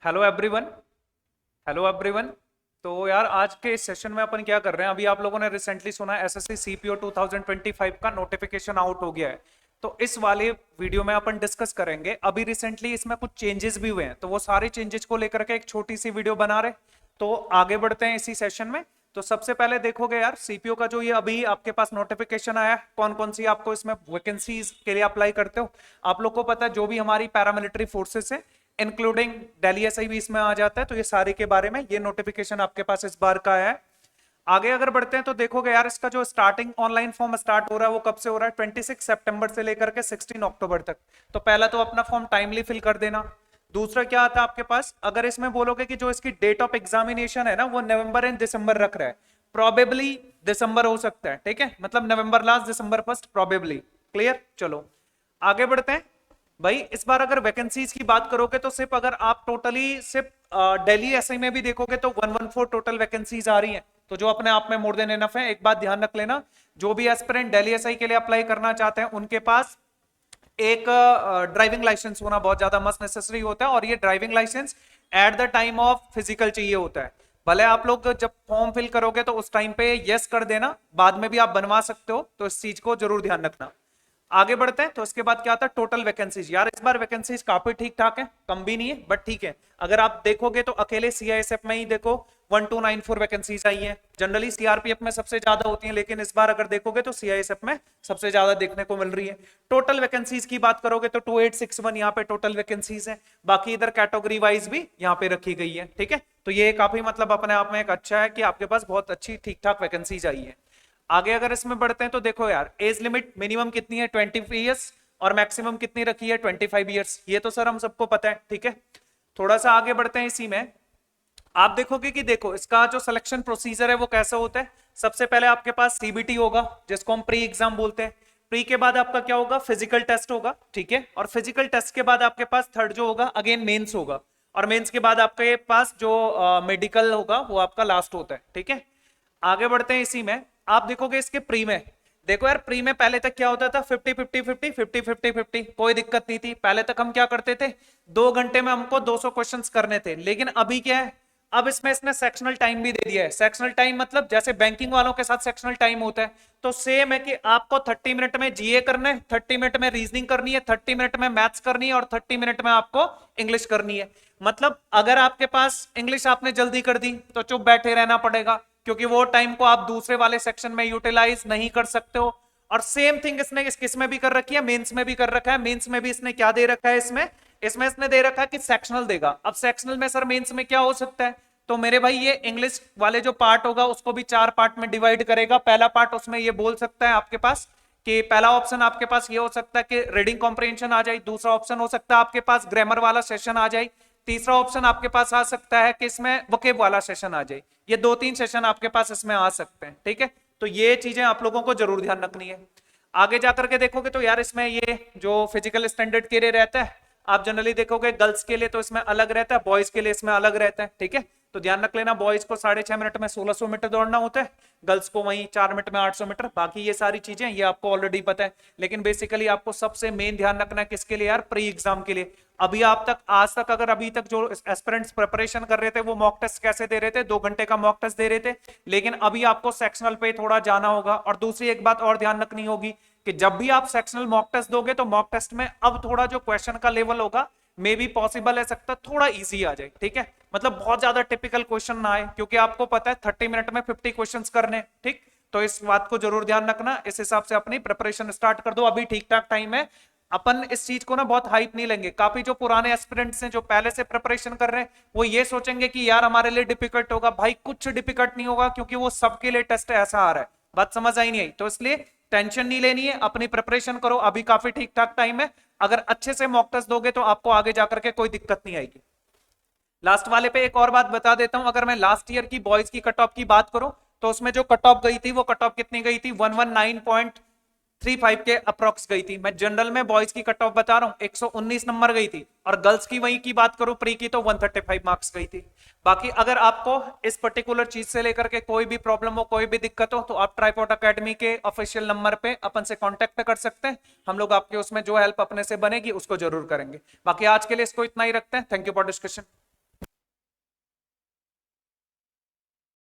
Hello everyone. Hello everyone. तो यार आज के इस सेशन में अपन क्या कर रहे हैं, अभी आप लोगों ने रिसेंटली सुना एसएससी सीपीओ 2025 का नोटिफिकेशन आउट हो गया है। तो इस वाले वीडियो में अपन डिस्कस करेंगे, अभी रिसेंटली इसमें कुछ चेंजेस भी हुए हैं, तो वो सारे चेंजेस को लेकर के एक छोटी सी वीडियो बना रहे। तो आगे बढ़ते हैं इसी सेशन में। तो सबसे पहले देखोगे यार सीपीओ का जो ये अभी आपके पास नोटिफिकेशन आया है, कौन कौन सी आपको इसमें वैकेंसीज के लिए अप्लाई करते हो। आप लोग को पता है जो भी हमारी पैरामिलिट्री फोर्सेस है इंक्लूडिंग दिल्ली एसआई भी इसमें आ जाता है, तो ये सारे के बारे में ये नोटिफिकेशन आपके पास इस बार का है। आगे अगर बढ़ते हैं तो देखोगे यार इसका जो स्टार्टिंग ऑनलाइन फॉर्म स्टार्ट हो रहा है वो कब से हो रहा है, 26 सितंबर से लेकर के 16 अक्टूबर तक। तो पहला तो अपना फॉर्म टाइमली फिल कर देना। दूसरा क्या आता है आपके पास, अगर इसमें बोलोगे कि जो इसकी डेट ऑफ एग्जामिनेशन है ना वो नवंबर एंड दिसंबर रख रहा है, प्रोबेबली दिसंबर हो सकता है, ठीक है, मतलब नवंबर लास्ट दिसंबर फर्स्ट प्रोबेबली। क्लियर, चलो आगे बढ़ते हैं। भाई इस बार अगर वैकेंसीज की बात करोगे तो सिर्फ अगर आप टोटली सिर्फ दिल्ली एसआई में भी देखोगे तो 114 टोटल वैकेंसीज आ रही हैं, तो जो अपने आप में मोर देन इनफ है। एक बात ध्यान रख लेना, जो भी एस्पिरेंट दिल्ली एसआई के लिए अप्लाई करना चाहते हैं उनके पास एक ड्राइविंग लाइसेंस होना बहुत ज्यादा मस्ट नेसेसरी होता है, और ये driving licence at the time of physical चाहिए होता है। भले आप लोग जब फॉर्म फिल करोगे तो उस टाइम पे यस कर देना, बाद में भी आप बनवा सकते हो, तो इस चीज को जरूर ध्यान रखना। आगे बढ़ते हैं तो इसके बाद क्या आता है टोटल वैकेंसीज। यार इस बार वैकेंसीज काफी ठीक ठाक है, कम भी नहीं है बट ठीक है। अगर आप देखोगे तो अकेले सीआईएसएफ में ही देखो 1294 वैकेंसीज आई हैं। जनरली सीआरपीएफ में सबसे ज्यादा होती हैं, लेकिन इस बार अगर देखोगे तो सीआईएसएफ में सबसे ज्यादा देखने को मिल रही है। टोटल वैकेंसीज की बात करोगे तो 2861 यहाँ पे टोटल वैकेंसीज है। बाकी इधर कैटेगरी वाइज भी यहाँ पे रखी गई है, ठीक है। तो ये काफी मतलब अपने आप में एक अच्छा है कि आपके पास बहुत अच्छी ठीक ठाक वैकेंसीज आई है। आगे अगर इसमें बढ़ते हैं तो देखो यार एज लिमिट मिनिमम कितनी है 20 ईयर्स, और मैक्सिमम कितनी रखी है 25 ईयर्स। ये तो सर हम सबको पता है, ठीक है। थोड़ा सा आगे बढ़ते हैं इसी में। आप देखोगे कि देखो इसका जो सिलेक्शन प्रोसीजर है वो कैसा होता है। सबसे पहले आपके पास सीबीटी होगा जिसको हम प्री एग्जाम बोलते हैं। प्री के बाद आपका क्या होगा, फिजिकल टेस्ट होगा, ठीक है। और फिजिकल टेस्ट के बाद आपके पास थर्ड जो होगा अगेन मेंस होगा, और मेंस के बाद आपके पास जो मेडिकल होगा वो आपका लास्ट होता है, ठीक है। आगे बढ़ते हैं इसी में। आप देखोगे इसके प्री में, देखो यार प्री में पहले तक क्या होता था 50-50-50 50-50-50, कोई दिक्कत नहीं थी। पहले तक हम क्या करते थे, 2 घंटे में हमको 200 क्वेश्चंस करने थे। लेकिन अभी क्या है, अब इसमें इसने सेक्शनल टाइम भी दे दिया है। सेक्शनल टाइम मतलब जैसे बैंकिंग वालों के साथ सेक्शनल टाइम होता है, तो सेम है कि आपको 30 मिनट में जीए करना है, 30 मिनट में रीजनिंग करनी है, 30 मिनट में मैथ्स करनी है, और 30 मिनट में आपको इंग्लिश करनी है। मतलब अगर आपके पास इंग्लिश आपने जल्दी कर दी तो चुप बैठे रहना पड़ेगा, क्योंकि वो टाइम को आप दूसरे वाले सेक्शन में यूटिलाइज नहीं कर सकते हो। और सेम थिंग इसने किस में भी कर रखी है, मेंस में भी कर रखा है। मेंस में भी इसने क्या दे रखा है, इसमें इसमें इसने दे रखा है कि सेक्शनल देगा। अब सेक्शनल में सर मेंस में क्या हो सकता है, तो मेरे भाई ये इंग्लिश वाले जो पार्ट होगा उसको भी 4 पार्ट में डिवाइड करेगा। पहला पार्ट उसमें ये बोल सकता है आपके पास कि पहला ऑप्शन आपके पास ये हो सकता है कि रीडिंग कॉम्प्रिहेंशन आ जाए। दूसरा ऑप्शन हो सकता है आपके पास ग्रामर वाला सेशन आ जाए। तीसरा ऑप्शन आपके पास आ सकता है कि इसमें वोकेब वाला सेशन आ जाए। ये 2-3 सेशन आपके पास इसमें आ सकते हैं, ठीक है। तो ये चीजें आप लोगों को जरूर ध्यान रखनी है। आगे जाकर के देखोगे तो यार इसमें ये जो फिजिकल स्टैंडर्ड के लिए रहता है, आप जनरली देखोगे गर्ल्स के लिए तो इसमें अलग रहता है, बॉयज के लिए इसमें अलग रहता है, ठीक है। तो ध्यान रख लेना, बॉयज को 6.5 मिनट में 1600 मीटर दौड़ना होता है, गर्ल्स को वहीं 4 मिनट में 800 मीटर। बाकी ये सारी चीजें ये आपको ऑलरेडी पता है, लेकिन बेसिकली आपको सबसे मेन ध्यान रखना है किसके लिए यार, प्री एग्जाम के लिए। अभी आप तक आज तक अगर अभी तक जो एस्पिरेंट्स प्रिपरेशन कर रहे थे वो मॉक टेस्ट कैसे दे रहे थे, 2 घंटे का मॉक टेस्ट दे रहे थे। लेकिन अभी आपको सेक्शनल पे थोड़ा जाना होगा। और दूसरी एक बात और ध्यान रखनी होगी कि जब भी आप सेक्शनल मॉक टेस्ट दोगे तो मॉक टेस्ट में अब थोड़ा जो क्वेश्चन का लेवल होगा मे बी पॉसिबल है सकता थोड़ा इजी आ जाए, ठीक है। मतलब बहुत ज्यादा टिपिकल क्वेश्चन ना आए, क्योंकि आपको पता है 30 मिनट में 50 क्वेश्चंस करने, ठीक। तो इस बात को जरूर ध्यान रखना, इस हिसाब से अपनी प्रिपरेशन स्टार्ट कर दो, अभी ठीक ठाक टाइम है। अपन इस चीज को ना बहुत हाइप नहीं लेंगे। काफी जो पुराने एस्पिरेंट्स हैं जो पहले से प्रिपरेशन कर रहे हैं वो ये सोचेंगे कि यार हमारे लिए डिफिकल्ट होगा। भाई कुछ डिफिकल्ट नहीं होगा, क्योंकि वो सबके लिए टेस्ट ऐसा आ रहा है। बात समझ आई नहीं आई, तो इसलिए टेंशन नहीं लेनी है, अपनी प्रिपरेशन करो, अभी काफी ठीक ठाक टाइम है। अगर अच्छे से मॉक टेस्ट दोगे तो आपको आगे जाकर के कोई दिक्कत नहीं आएगी। लास्ट वाले पे एक और बात बता देता हूं, अगर मैं लास्ट ईयर की बॉयज की कट ऑफ की बात करूं तो उसमें जो कट ऑफ गई थी वो कट ऑफ कितनी गई थी, 119.35 के अप्रोक्स गई थी। मैं जनरल में बॉयज की कट ऑफ बता रहा हूं, 119 नंबर गई थी। और गर्ल्स की वही की बात करूं प्री की तो 135 मार्क्स गई थी। बाकी अगर आपको इस पर्टिकुलर चीज से लेकर के कोई भी प्रॉब्लम हो, कोई भी दिक्कत हो, तो आप ट्राइपॉड एकेडमी के ऑफिशियल नंबर पे अपन से कांटेक्ट कर सकते हैं। हम लोग आपके उसमें जो हेल्प अपने से बनेगी उसको जरूर करेंगे। बाकी आज के लिए इसको इतना ही रखते हैं। Thank you for discussion.